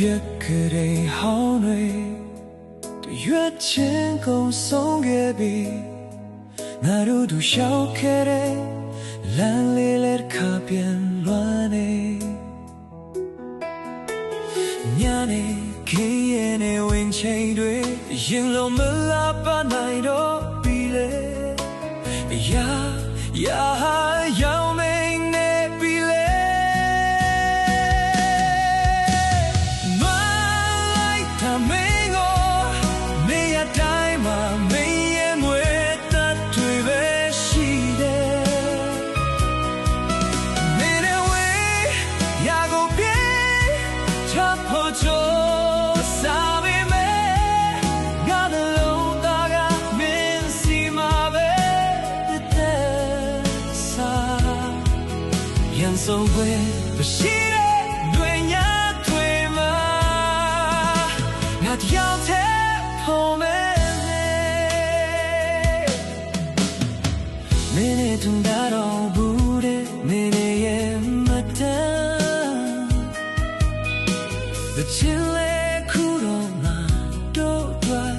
ကလေးဟောင်းတွေရွက်ချင်းကုန်ဆုံးခဲ့ပြီငါတို့တို့ရှောက်ခဲ့တဲ့လမ်းလေးလက်ခါပြန်လွှမ်းနေညနေခင်းရဲ့နေဝင်ချိန်တွေရင်လုံးမလာပါနိုင်တော့ပြီလေရောင်မင်းနေပြီလေမလိုက်တာမင်းကိုနေရတိုင်းမှာမင်းရဲ့ငွေသက်တွေပဲရှိတယ်မင်းရဲ့ဝေးရာကိုပြေးချဖို့ချိုးစားပေမဲ့ငါ的လုံးသားကမင်းစီမှာပဲပြန်ဆုံးခွင့်မရှိတဲ့တွင်ညာတွေမှာငါတယောက်တည်းဖို့မယ်မင်းနဲ့တူတာတော့ဘူးတဲ့မင်းရဲ့မတန်ချစ်လေခုတော့ငါတို့တွေ့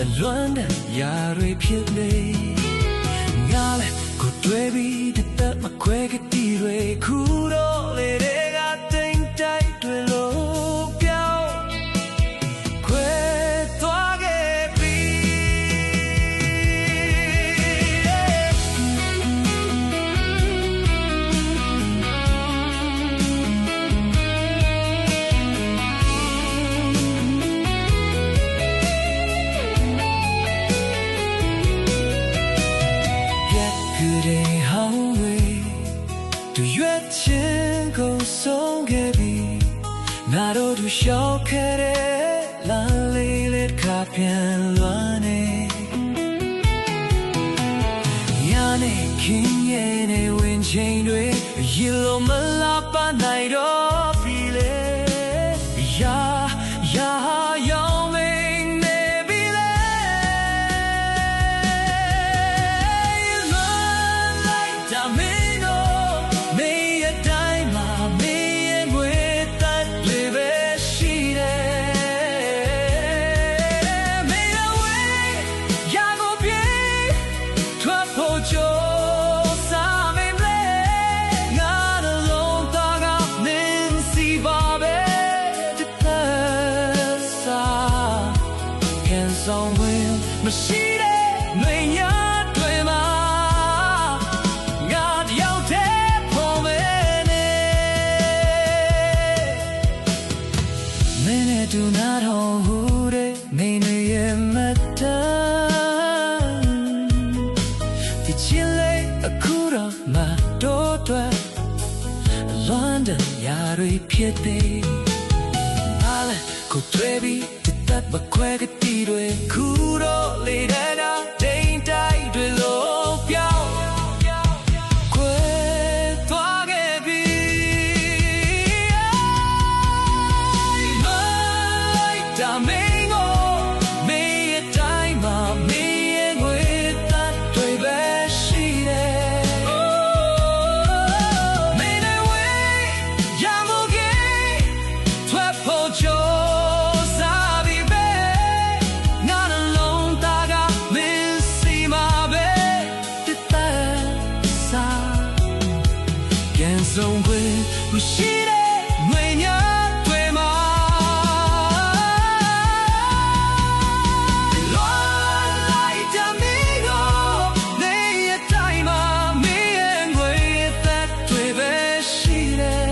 အလွမ်းတဲ့ရာတွေဖြစ်နေငါလည်းကိုတွေ့ပြီးတက်မခွဲကတိတွေခုတော့လေတွေကတိမ်တိုက်တွေလို့ပြောင်းခွဲသွားခဲ့ပြီရွက်ချင်းကိုဆုံးခဲ့ပြီငါတို့တို့ရှောက်ခဲ့တဲ့လမ်းလေးလက်ခါပြန်လွှမ်းနေညနေခင်းရဲ့နေဝင်ချိန်တွေရေလုံးမလာပါနိုင်တော့ပြီလေရောင်မင်းနေပြီလေလိုက်တာမင်းဆောင်ဝင်မရှိတဲ့နှွေညာတွေမှာငါတယောက်တည်းဖို့မယ်နေမင်းနဲ့တူနာတော့ဟူတဲ့နေနေရဲ့မတန်ဒီချစ်လေးအခုတော့မတို့တွေ့လွမ်းတဲ့ရာတွေဖြစ်သေးဘာလဲကိုတွေ့ပြီးတက်မခွဲကတိတွေခုတော့လေတဲ့ကတိမ်တိုက်တွေလို့ပြောင်းခွဲသွားခဲ့ပြီမလိုက်တာမင်းကိုမင်းရဲ့တိုင်းမှာမင်းရဲ့ငွေသက်တွေပဲရှိတယ်မင်းရဲ့ဝေးရမို့ကေထွက်ဖို့ချိုးဆုံးခွင့်မရှိတဲ့ငွေညာတွေမှာလွှမ်းလိုက်တာမင်းကိုနေရတိုင်းမှာမင်းရဲ့ငွေသက်တွေပဲရှိတယ်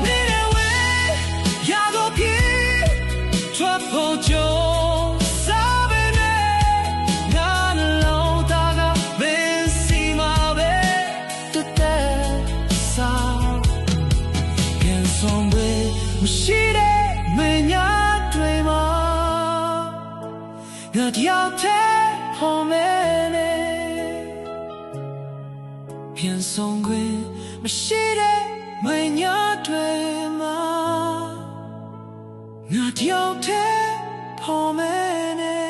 နေတဲ့ဝေးရာကိုပြေးထွက်ဖို့ကြိုးမရှိတဲ့မညာတွေမှာငါတယောက်တည်းဖို့မယ်နေပြန်ဆုံးခွင့်မရှိတဲ့မညာတွေမှာငါတယောက်တည်းဖို့မယ်နေ